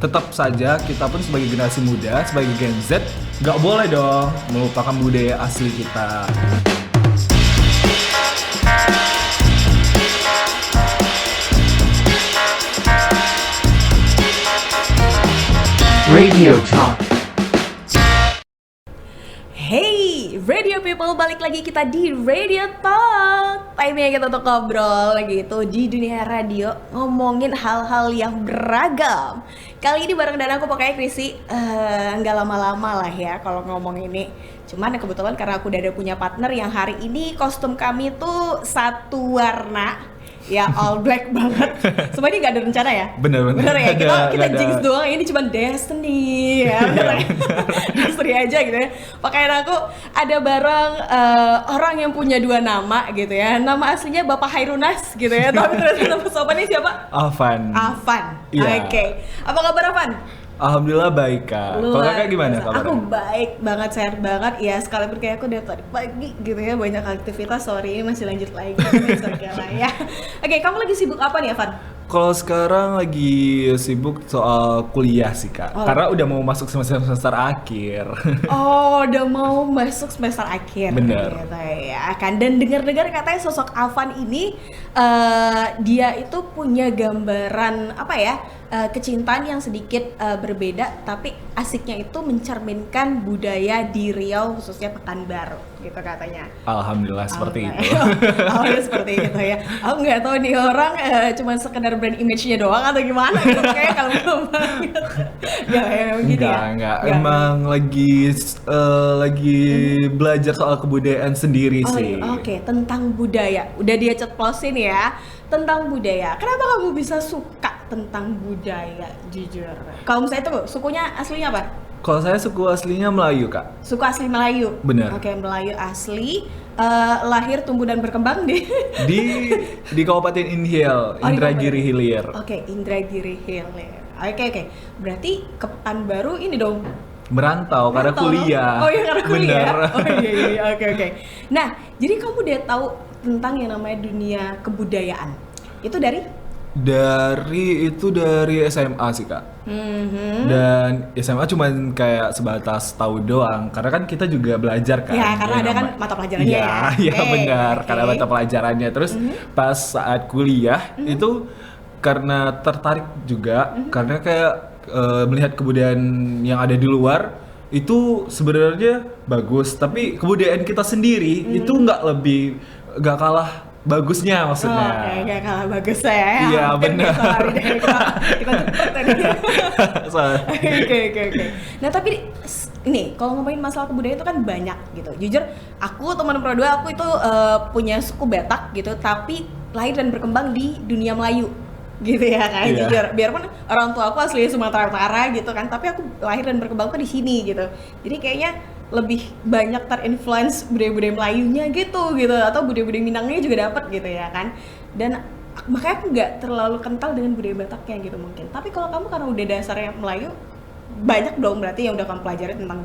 Tetap saja kita pun sebagai generasi muda, sebagai Gen Z, nggak boleh dong melupakan budaya asli kita. Radio Talk. Hey, Radio People, balik lagi kita di Radio Talk. Time-nya kita untuk ngobrol gitu di dunia radio, ngomongin hal-hal yang beragam. Kali ini bareng dan aku pokoknya Krisi, nggak lama-lama lah ya kalau ngomong ini. Cuman kebetulan karena aku udah ada punya partner yang hari ini kostum kami tuh satu warna. Ya all black banget. Semua ini gak ada rencana ya? Bener ya, kita ada. jinx doang, ini cuma destiny ya. Destiny aja gitu ya. Pakaian aku ada bareng orang yang punya dua nama gitu ya. Nama aslinya Bapak Hairunas gitu ya. Tapi ternyata nama sopannya siapa? Afan. Iya. Oke. Apa kabar Afan? Alhamdulillah baik kak. Kalau kakak gimana kabarnya? Aku baik banget, sehat banget. Ya sekalipun kayak aku dari tadi pagi gitu ya, banyak aktivitas. Sorry ini masih lanjut lagi. Oke lah ya. Oke, kamu lagi sibuk apa nih Evan? Kalau sekarang lagi sibuk soal kuliah sih kak, karena udah mau masuk semester akhir. Oh, udah mau masuk semester akhir. Bener. Gitu ya kan. Dan dengar-dengar katanya sosok Afan ini dia itu punya gambaran apa ya? Kecintaan yang sedikit berbeda, tapi asiknya itu mencerminkan budaya di Riau, khususnya Pekanbaru gitu katanya. Alhamdulillah seperti itu. Alhamdulillah seperti itu ya. Aku nggak tahu nih orang cuma sekedar brand image-nya doang atau gimana gitu, kayak kalau banget. Enggak. Emang lagi belajar soal kebudayaan sendiri sih. Oke, tentang budaya. Udah dia ceplosin ya. Tentang budaya. Kenapa kamu bisa suka tentang budaya, jujur? Kalau misalnya itu sukunya aslinya apa? Kalau saya suku aslinya Melayu kak. Suku asli Melayu. Bener. Oke, Melayu asli. Lahir, tumbuh dan berkembang di di Kabupaten Inhiel, Indragiri Hilir. Oke, Indragiri Hilir. Oke. Berarti ke Pekanbaru ini dong. Merantau karena kuliah. Oh iya, karena kuliah. Bener. Oh iya. Oke. Nah, jadi kamu udah tahu tentang yang namanya dunia kebudayaan. Itu dari SMA sih kak. Dan SMA cuman kayak sebatas tahu doang, karena kan kita juga belajar kan. Ya, karena ada kan mata pelajarannya ya. Iya benar, karena mata pelajarannya. Terus pas saat kuliah itu karena tertarik juga, karena kayak melihat kebudayaan yang ada di luar itu sebenarnya bagus, tapi kebudayaan kita sendiri itu nggak kalah bagusnya maksudnya. Oke, gak kalah bagus ya. Iya benar. Kita cepet Oke. Nah tapi ini kalau ngomongin masalah kebudayaan itu kan banyak gitu. Jujur, aku teman Pro 2 aku itu punya suku Batak gitu, tapi lahir dan berkembang di dunia Melayu. Gitu ya kan, jujur. Biarpun orang tua aku asli Sumatera Utara gitu kan, tapi aku lahir dan berkembang tuh di sini gitu. Jadi kayaknya lebih banyak terinfluence budaya-budaya Melayunya gitu atau budaya-budaya Minangnya juga dapat gitu ya kan. Dan makanya aku nggak terlalu kental dengan budaya Bataknya gitu mungkin. Tapi kalau kamu karena udah dasarnya Melayu, banyak dong berarti yang udah kamu pelajari tentang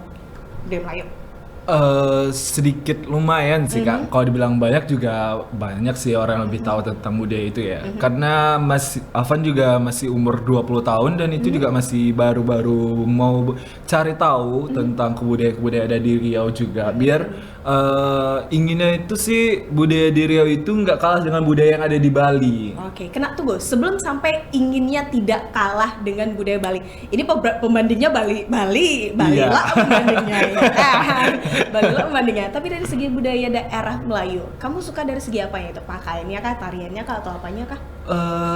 budaya Melayu. Sedikit lumayan sih kak. Kalau dibilang banyak juga banyak sih orang yang lebih tahu tentang budaya itu ya. Karena Afan juga masih umur 20 tahun dan itu juga masih baru-baru mau cari tahu tentang kebudayaan ada di Riau juga. Biar inginnya itu sih budaya di Riau itu nggak kalah dengan budaya yang ada di Bali. Oke, kena tunggu. Sebelum sampai inginnya tidak kalah dengan budaya Bali. Ini pembandingnya Bali Iya. lah pembandingnya. Bali lah pembandingnya. Tapi dari segi budaya daerah Melayu, kamu suka dari segi apa ya itu? Pakaiannya kah, tariannya kah, atau apanya kah?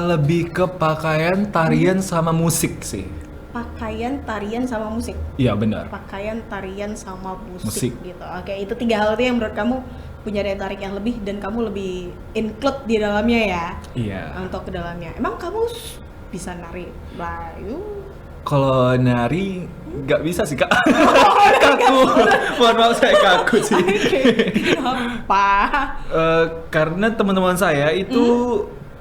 Lebih ke pakaian, tarian sama musik sih. Pakaian, tarian, sama musik. Iya benar. Pakaian, tarian, sama Musik. gitu. Oke, itu 3 hal itu yang menurut kamu punya daya tarik yang lebih dan kamu lebih include di dalamnya ya. Iya. Untuk ke dalamnya. Emang kamu bisa nari Melayu? Kalau nari nggak bisa sih kak. Kaku. Mohon maaf saya kaku sih. Kenapa? Karena teman-teman saya itu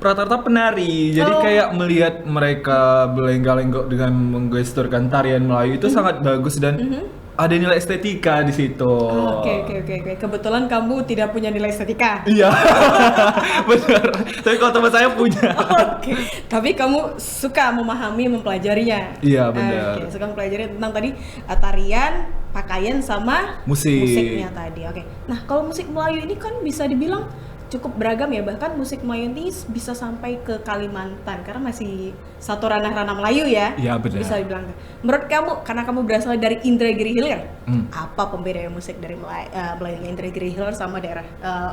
rata-rata penari, jadi kayak melihat mereka berlenggak-lenggok dengan menggesturkan tarian Melayu itu sangat bagus dan ada nilai estetika di situ. Oke. Kebetulan kamu tidak punya nilai estetika. Iya, benar. Tapi kalau teman saya punya. Oke. Tapi kamu suka memahami, mempelajarinya. Iya, benar. Oke, suka mempelajari tentang tadi tarian, pakaian sama musiknya tadi. Oke. Nah, kalau musik Melayu ini kan bisa dibilang cukup beragam ya, bahkan musik Melayu ini bisa sampai ke Kalimantan karena masih satu ranah-ranah Melayu ya. Iya, benar. Bisa dibilang. Menurut kamu, karena kamu berasal dari Indragiri Hilir, apa pembedaan musik dari Melayu Indragiri Hilir sama daerah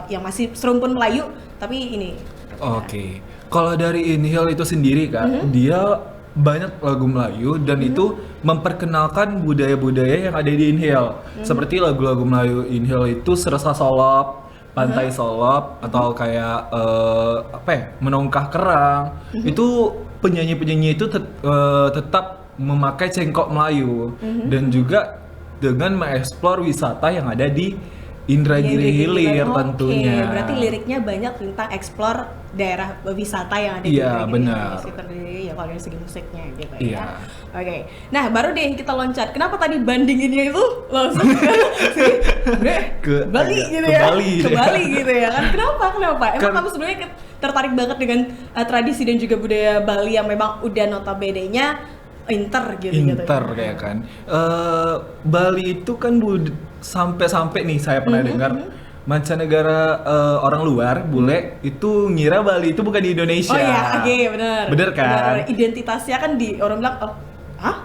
yang masih serumpun Melayu tapi ini? Oke. Kalau dari Inhale itu sendiri Kak, dia banyak lagu Melayu dan itu memperkenalkan budaya-budaya yang ada di Inhale. Seperti lagu-lagu Melayu Inhale itu Serasa Solop, Pantai Solop, atau kayak Menongkah Kerang. Itu penyanyi-penyanyi itu tetap memakai cengkok Melayu dan juga dengan mengeksplor wisata yang ada di Indragiri Hilir tentunya. Oke, berarti liriknya banyak tentang eksplor daerah wisata yang ada di Iya, benar. Ya kalau dari segi musiknya gitu Iya. ya. Oke. Nah, baru deh kita loncat. Kenapa tadi bandinginnya itu langsung ke Bali gitu ke ya? Bali. Ke Bali gitu ya kan? Kenapa? Emang Kan- kamu sebenarnya tertarik banget dengan tradisi dan juga budaya Bali yang memang udah notabene-nya inter kayak kan. Bali itu kan sampai nih saya pernah dengar mancanegara, orang luar bule itu ngira Bali itu bukan di Indonesia. Oh iya, oke, benar. Bener kan? Benar. Identitasnya kan orang bilang,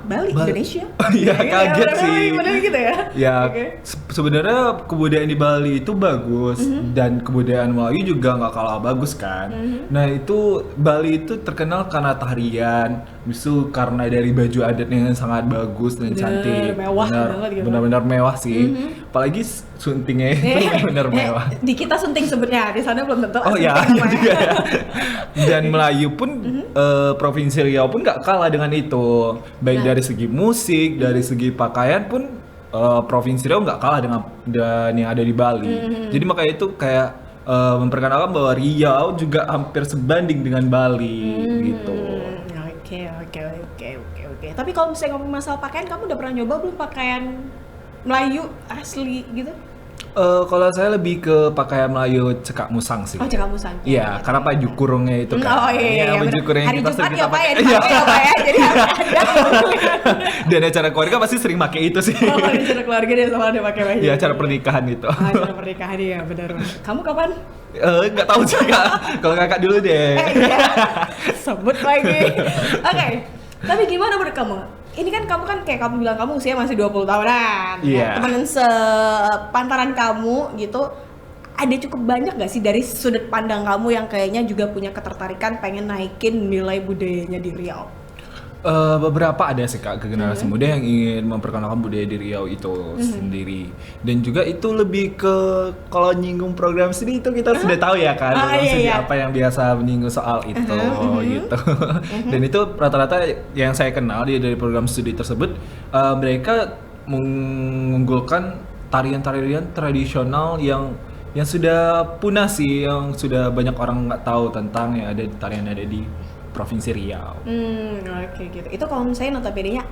Bali, Indonesia. Iya, kaget benar, sih. Benar gitu ya. Ya, Oke. sebenarnya kebudayaan di Bali itu bagus dan kebudayaan Melayu juga nggak kalah bagus kan. Nah itu Bali itu terkenal karena tarian, bisu karena dari baju adatnya yang sangat bagus dan Bener, cantik. mewah banget gitu. Benar-benar mewah sih. Apalagi suntingnya itu benar mewah. Di kita sunting sebutnya, di sana belum tentu. Oh iya, iya juga ya. Dan Melayu pun, Provinsi Riau pun nggak kalah dengan itu. Baik dari segi musik, dari segi pakaian pun, Provinsi Riau nggak kalah dengan yang ada di Bali. Jadi makanya itu kayak memperkenalkan bahwa Riau juga hampir sebanding dengan Bali gitu. Oke. Tapi kalau misalnya ngomong masalah pakaian, kamu udah pernah nyoba belum pakaian Melayu asli gitu? Kalau saya lebih ke pakaian Melayu cekak musang sih. Oh, cekak musang. Iya, karena baju kurungnya itu kan. Oh iya, baju bener. kurung yang Hari kita Jumat sering ya kita Pak ya, pakai. dipakai ya Pak ya. Jadi harus ada. Dan acara keluarga pasti sering pakai itu sih. Oh, di acara keluarga dia sama dia pakai baju. Iya, acara pernikahan itu. Acara pernikahan ya, benar. Kamu kapan? Nggak tahu sih Kak. Kalau Kakak dulu deh. Iya. Sebut lagi. Oke. Tapi gimana menurut kamu? Ini kan kamu kan kayak kamu bilang kamu usia masih 20 tahunan. Iya. Temen sepantaran kamu gitu, ada cukup banyak gak sih dari sudut pandang kamu yang kayaknya juga punya ketertarikan pengen naikin nilai budayanya di Riau? Beberapa ada sih Kak, ke generasi muda yang ingin memperkenalkan budaya di Riau itu sendiri. Dan juga itu lebih ke, kalau nyinggung program studi itu kita sudah tahu ya kan, program studi apa yang biasa menyinggung soal itu gitu. Dan itu rata-rata yang saya kenal dari program studi tersebut, mereka mengunggulkan tarian-tarian tradisional yang sudah punah sih, yang sudah banyak orang nggak tahu tentang yang ada tarian yang ada di Provinsi Riau. Oke gitu. Itu kalau misalnya notabene-nya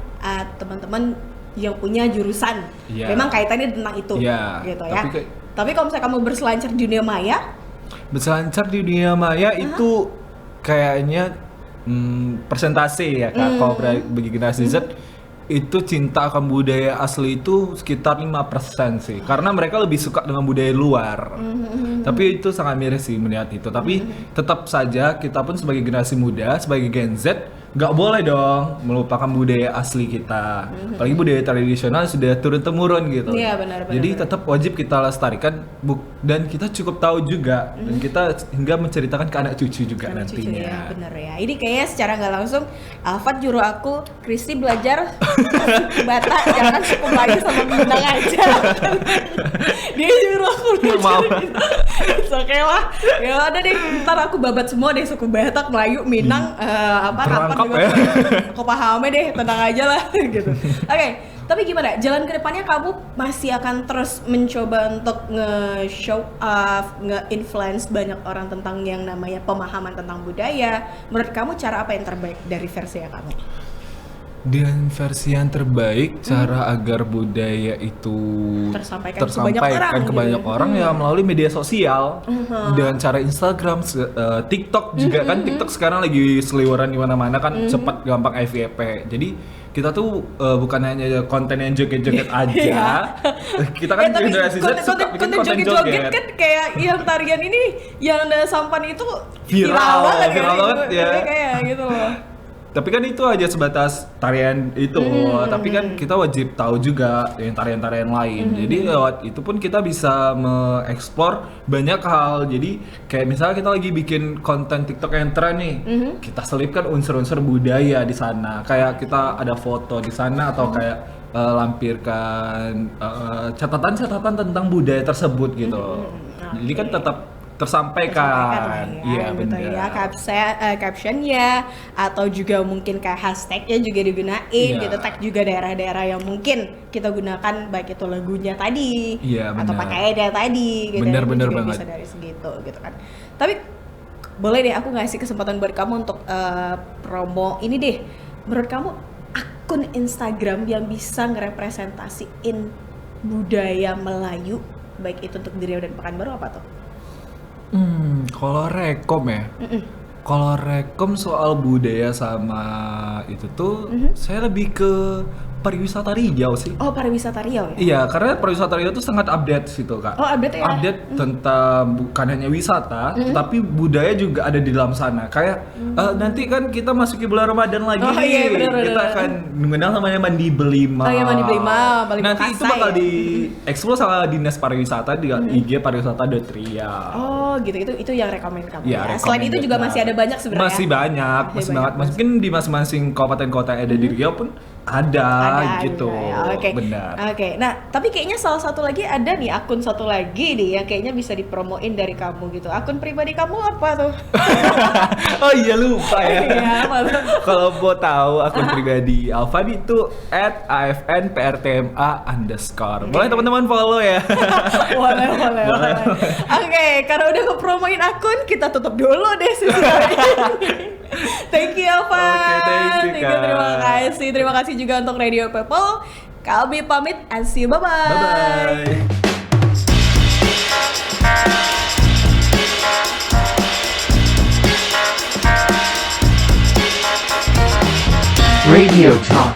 teman-teman yang punya jurusan, memang kaitannya tentang itu, gitu ya. Tapi kalau misalnya kamu berselancar di dunia maya? Berselancar di dunia maya itu kayaknya persentase ya Kak. Kalau bagi generasi Z itu cinta akan budaya asli itu sekitar 5% sih, karena mereka lebih suka dengan budaya luar. Tapi itu sangat miris sih melihat itu. Tapi tetap saja kita pun sebagai generasi muda, sebagai Gen Z, nggak boleh dong melupakan budaya asli kita. Apalagi budaya tradisional sudah turun-temurun gitu. Iya, benar. Jadi tetap wajib kita lestarikan, dan kita cukup tahu juga, dan kita hingga menceritakan ke anak cucu juga nantinya. Ya, benar ya. Ini kayaknya secara nggak langsung Alfat juru aku, Kristi belajar suku Batak, jangan suku Melayu sama Minang aja. Dia juru aku belajar gitu. Oke lah. Ya ada deh, ntar aku babat semua deh, suku Batak, Melayu, Minang, Perangkap juga. Ya. Aku pahamnya deh, tenang aja lah gitu. Oke. Tapi gimana? Jalan kedepannya kamu masih akan terus mencoba untuk nge-show off, nge-influence banyak orang tentang yang namanya pemahaman tentang budaya. Menurut kamu cara apa yang terbaik dari versi yang kamu? Dan versi yang terbaik cara agar budaya itu Tersampaikan ke banyak orang ya melalui media sosial dan cara Instagram, TikTok juga kan TikTok sekarang lagi seliweran di mana-mana kan cepat gampang FYP. Jadi kita tuh bukan hanya konten yang joget-joget aja. Kita kan generasi Z suka bikin konten joget kan kayak yang tarian ini yang ada sampan itu viral banget ya. Kayak gitu loh. Tapi kan itu aja sebatas tarian itu, tapi kan kita wajib tahu juga yang tarian-tarian lain. Jadi lewat itu pun kita bisa mengeksplor banyak hal. Jadi kayak misalnya kita lagi bikin konten TikTok yang tren nih, kita selipkan unsur-unsur budaya di sana. Kayak kita ada foto di sana atau kayak lampirkan catatan-catatan tentang budaya tersebut gitu. Jadi kan tetap tersampaikan iya benar gitu ya, captionnya atau juga mungkin kayak hashtagnya juga digunain gitu, tag juga daerah-daerah yang mungkin kita gunakan baik itu lagunya tadi atau pakaiannya tadi gitu, bener juga banget. bisa dari segitu gitu kan. Tapi boleh deh aku ngasih kesempatan buat kamu untuk promo ini deh, menurut kamu akun Instagram yang bisa ngerepresentasiin budaya Melayu baik itu untuk di Riau dan Pekanbaru apa tuh? Kalau rekom ya, kalau rekom soal budaya sama itu tuh, saya lebih ke pariwisata Riau sih. Oh, pariwisata Riau ya? Iya, karena pariwisata Riau tuh sangat update situ Kak. Oh, update ya? Update tentang bukan hanya wisata, tapi budaya juga ada di dalam sana. Kayak nanti kan kita masuki bulan Ramadan lagi nih. Iya, bener. Kita akan mengenal namanya Mandi Belima. Oh iya, Mandi Belima, Bali nanti Bekasai itu bakal ya? dieksplor sama Dinas Pariwisata di IG pariwisata.riau. Oh, gitu. Itu yang rekomend kamu Ya, ya. Selain itu juga masih ada banyak sebenarnya. Masih banyak. Mungkin di masing-masing kabupaten kota yang ada di Riau pun ada gitu. Ya. Benar. Oke. Nah, tapi kayaknya salah satu lagi ada nih akun satu lagi nih yang kayaknya bisa dipromoin dari kamu gitu. Akun pribadi kamu apa tuh? Oh iya lupa ya. Iya, kalau mau tahu akun pribadi Alvan itu @afnprtma_. Boleh teman-teman follow ya. boleh. Oke, karena udah ngepromoin akun, kita tutup dulu deh sesi kali ini. Thank you Alvan. Oke, thank you, Kak. Terima kasih juga untuk Radio People. Kami pamit and see you. Bye bye. Radio Talk.